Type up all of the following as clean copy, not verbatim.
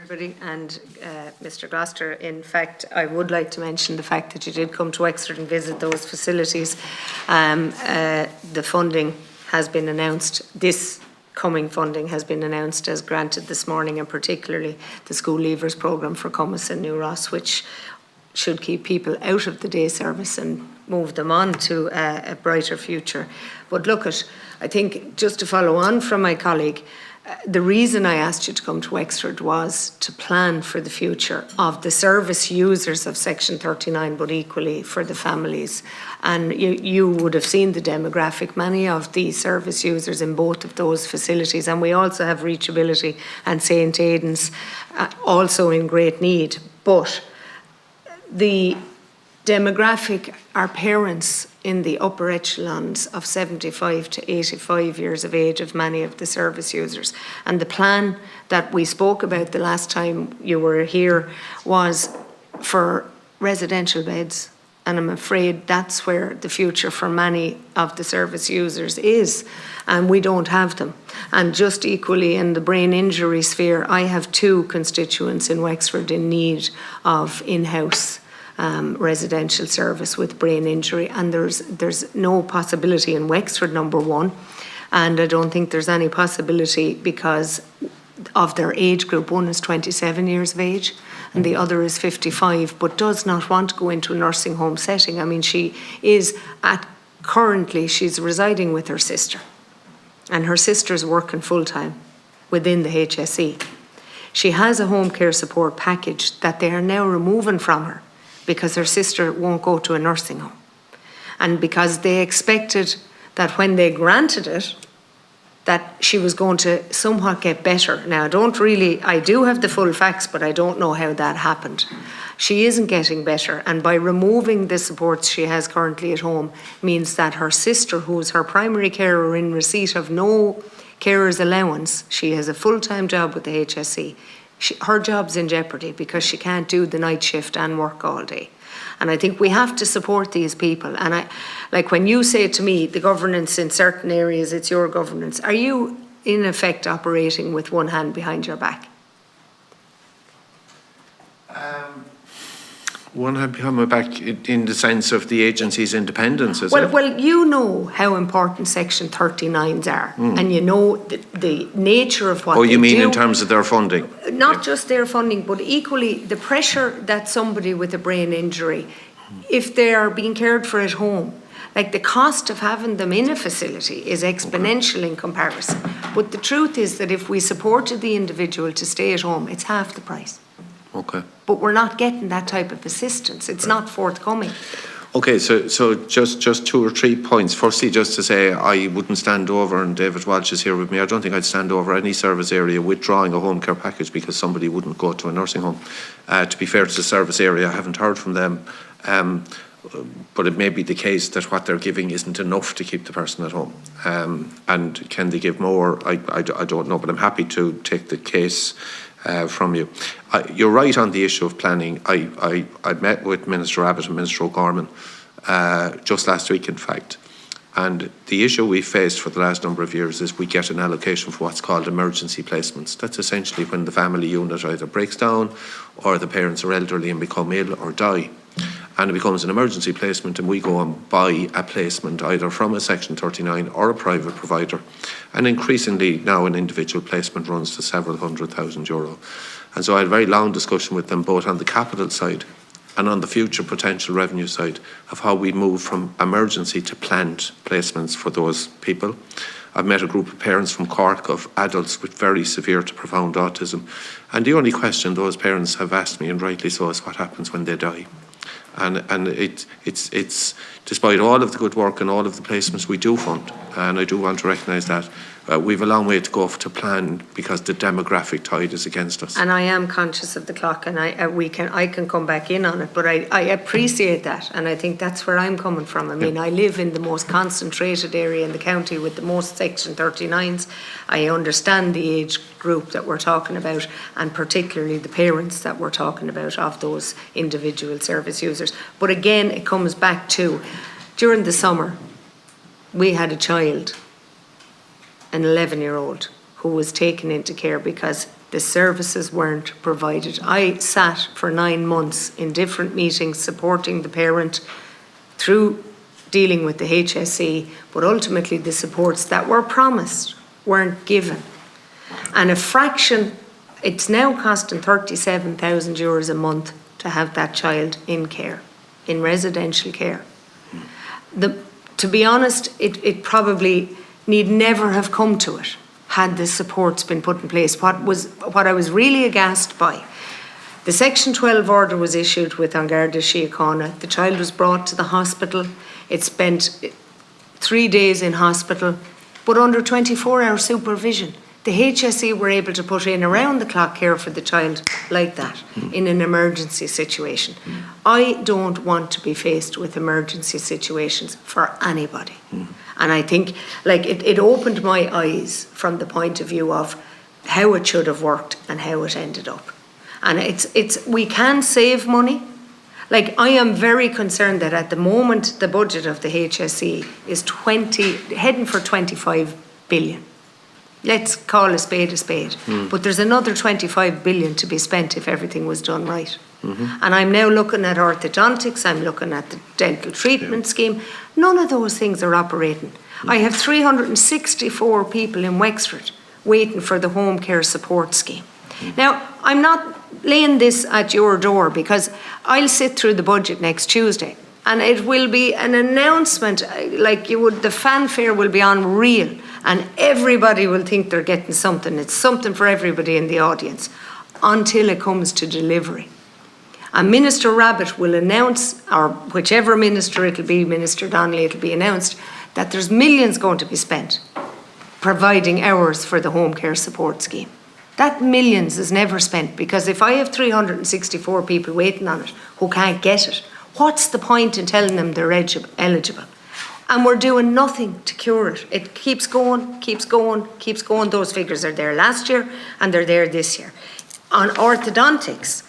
everybody, and Mr. Gloucester, in fact, I would like to mention the fact that you did come to Wexford and visit those facilities. The funding has been announced. This coming funding has been announced as granted this morning, and particularly the school leavers programme for Cummins and New Ross, which should keep people out of the day service and move them on to a brighter future. But look, I think, just to follow on from my colleague, the reason I asked you to come to Wexford was to plan for the future of the service users of Section 39, but equally for the families. And you would have seen the demographic, many of the service users in both of those facilities. And we also have Reachability and St. Aidan's also in great need. But the demographic are parents in the upper echelons of 75 to 85 years of age of many of the service users. And the plan that we spoke about the last time you were here was for residential beds. And I'm afraid that's where the future for many of the service users is. And we don't have them. And just equally in the brain injury sphere, I have two constituents in Wexford in need of in-house residential service with brain injury, and there's no possibility in Wexford, number one, and I don't think there's any possibility because of their age group. One is 27 years of age and the other is 55, but does not want to go into a nursing home setting. I mean, currently she's residing with her sister, and her sister's working full-time within the HSE. She has a home care support package that they are now removing from her because her sister won't go to a nursing home. And because they expected that when they granted it, that she was going to somewhat get better. Now, I do have the full facts, but I don't know how that happened. She isn't getting better, and by removing the supports she has currently at home means that her sister, who's her primary carer in receipt of no carer's allowance, she has a full-time job with the HSE, her job's in jeopardy because she can't do the night shift and work all day. And I think we have to support these people. And like when you say to me, the governance in certain areas, it's your governance, are you in effect operating with one hand behind your back? One hand behind my back in the sense of the agency's independence, is it? Well, you know how important Section 39s are, and you know the nature of what they do. Oh, you mean in terms of their funding? Not just their funding, but equally the pressure that somebody with a brain injury, if they are being cared for at home, like the cost of having them in a facility is exponential in comparison. But the truth is that if we supported the individual to stay at home, it's half the price. Okay. But we're not getting that type of assistance. It's not forthcoming. Okay, so just two or 3 points. Firstly, just to say I wouldn't stand over, and David Walsh is here with me, I don't think I'd stand over any service area withdrawing a home care package because somebody wouldn't go to a nursing home. To be fair to the service area, I haven't heard from them. But it may be the case that what they're giving isn't enough to keep the person at home. And can they give more? I don't know, but I'm happy to take the case from you. You're right on the issue of planning. I met with Minister Abbott and Minister O'Gorman just last week, in fact. And the issue we faced for the last number of years is we get an allocation for what's called emergency placements. That's essentially when the family unit either breaks down or the parents are elderly and become ill or die. And it becomes an emergency placement, and we go and buy a placement either from a Section 39 or a private provider. And increasingly now an individual placement runs to several €100,000. And so I had a very long discussion with them both on the capital side and on the future potential revenue side of how we move from emergency to planned placements for those people. I've met a group of parents from Cork of adults with very severe to profound autism. And the only question those parents have asked me, and rightly so, is what happens when they die. And it's despite all of the good work and all of the placements we do fund, and I do want to recognise that, we've a long way to go to plan because the demographic tide is against us. And I am conscious of the clock, and I can come back in on it, but I appreciate that, and I think that's where I'm coming from. I mean, I live in the most concentrated area in the county with the most Section 39s. I understand the age group that we're talking about, and particularly the parents that we're talking about of those individual service users. But again, it comes back to, during the summer, we had a child, an 11-year-old, who was taken into care because the services weren't provided. I sat for 9 months in different meetings supporting the parent through dealing with the HSE, but ultimately the supports that were promised weren't given. And a fraction, it's now costing €37,000 a month to have that child in care, in residential care. To be honest, it probably need never have come to it had the supports been put in place. What I was really aghast by, the Section 12 order was issued with An Garda Síochána. The child was brought to the hospital. It spent 3 days in hospital, but under 24-hour supervision. The HSE were able to put in around-the-clock care for the child like that in an emergency situation. I don't want to be faced with emergency situations for anybody. And I think it opened my eyes from the point of view of how it should have worked and how it ended up. And we can save money. I am very concerned that at the moment the budget of the HSE is heading for 25 billion. Let's call a spade a spade. But there's another 25 billion to be spent if everything was done right. And I'm now looking at orthodontics, I'm looking at the dental treatment scheme. None of those things are operating. I have 364 people in Wexford waiting for the home care support scheme. Now, I'm not laying this at your door because I'll sit through the budget next Tuesday and it will be an announcement the fanfare will be unreal and everybody will think they're getting something. It's something for everybody in the audience until it comes to delivery. And Minister Rabbitte will announce, or whichever minister it'll be, Minister Donnelly, it'll be announced that there's millions going to be spent providing hours for the home care support scheme. That millions is never spent because if I have 364 people waiting on it who can't get it, what's the point in telling them they're eligible? And we're doing nothing to cure it. It keeps going, keeps going, keeps going. Those figures are there last year and they're there this year. On orthodontics,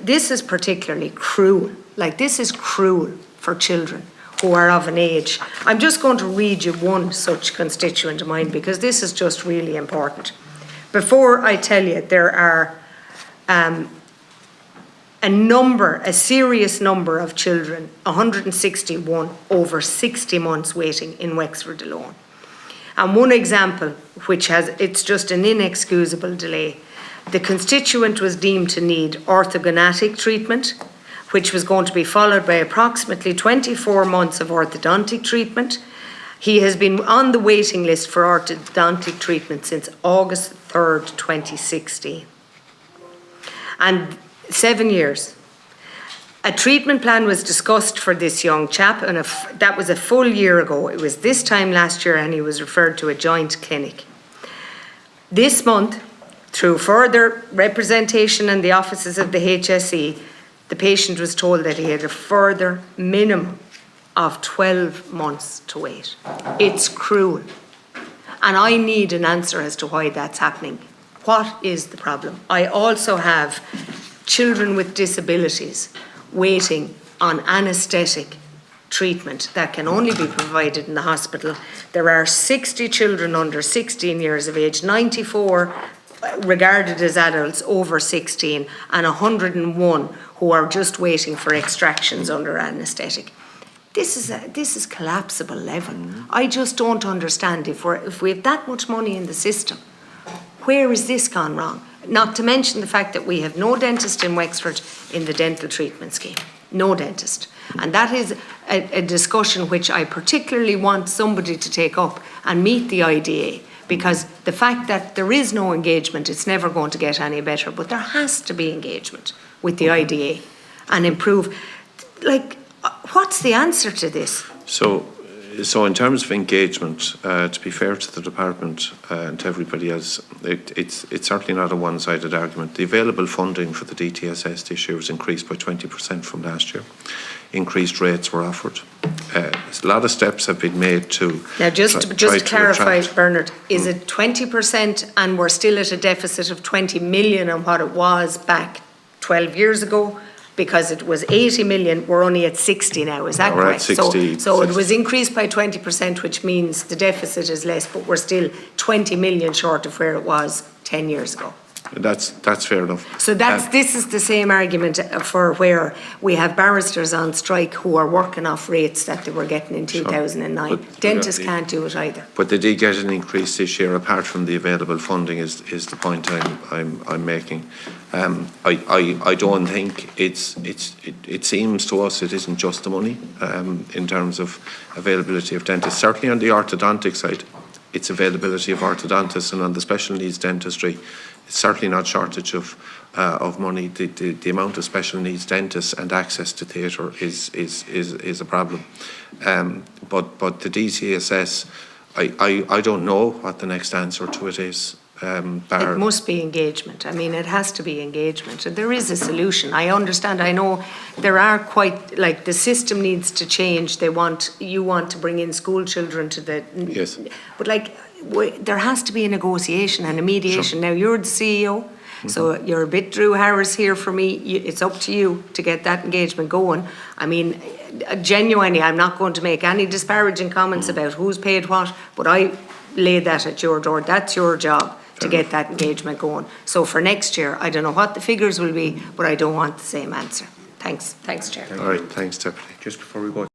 this is particularly cruel. This is cruel for children who are of an age. I'm just going to read you one such constituent of mine because this is just really important. Before I tell you, there are a serious number of children, 161, over 60 months waiting in Wexford alone. And one example, it's just an inexcusable delay. The constituent was deemed to need orthogontic treatment, which was going to be followed by approximately 24 months of orthodontic treatment. He has been on the waiting list for orthodontic treatment since August 3rd, 2016. And 7 years. A treatment plan was discussed for this young chap, and that was a full year ago. It was this time last year, and he was referred to a joint clinic. This month, through further representation in the offices of the HSE, the patient was told that he had a further minimum of 12 months to wait. It's cruel. And I need an answer as to why that's happening. What is the problem? I also have children with disabilities waiting on anaesthetic treatment that can only be provided in the hospital. There are 60 children under 16 years of age, 94 regarded as adults over 16, and 101 who are just waiting for extractions under anaesthetic. This is collapsible level. I just don't understand if we have that much money in the system, where has this gone wrong? Not to mention the fact that we have no dentist in Wexford in the dental treatment scheme. No dentist. And that is a discussion which I particularly want somebody to take up and meet the IDA, because the fact that there is no engagement, it's never going to get any better, but there has to be engagement with the IDA and improve. What's the answer to this? So in terms of engagement, to be fair to the department and to everybody else, it's certainly not a one-sided argument. The available funding for the DTSS this year was increased by 20% from last year. Increased rates were offered. A lot of steps have been made to now just to clarify, Bernard, is it 20% and we're still at a deficit of 20 million on what it was back 12 years ago? because it was 80 million, we're only at 60 now, is that We're correct? at 60. So it was increased by 20%, which means the deficit is less, but we're still 20 million short of where it was 10 years ago. That's fair enough. So this is the same argument for where we have barristers on strike who are working off rates that they were getting in 2009. But Dentists can't do it either. But they did get an increase this year, apart from the available funding, is the point I'm making. I don't think it seems to us it isn't just the money in terms of availability of dentists. Certainly on the orthodontic side, it's availability of orthodontists, and on the special needs dentistry, it's certainly not shortage of money. The amount of special needs dentists and access to theatre is a problem. But the DCSS, I don't know what the next answer to it is. It must be engagement. I mean, it has to be engagement. And there is a solution. I understand. I know there are quite, like, the system needs to change. You want to bring in school children to the... Yes. But, like, there has to be a negotiation and a mediation. Sure. Now, you're the CEO, so you're a bit Drew Harris here for me. It's up to you to get that engagement going. I mean, genuinely, I'm not going to make any disparaging comments about who's paid what, but I lay that at your door. That's your job to get that engagement going. So for next year, I don't know what the figures will be, but I don't want the same answer. Thanks, Chair. All right, thanks, Deputy. Just before we go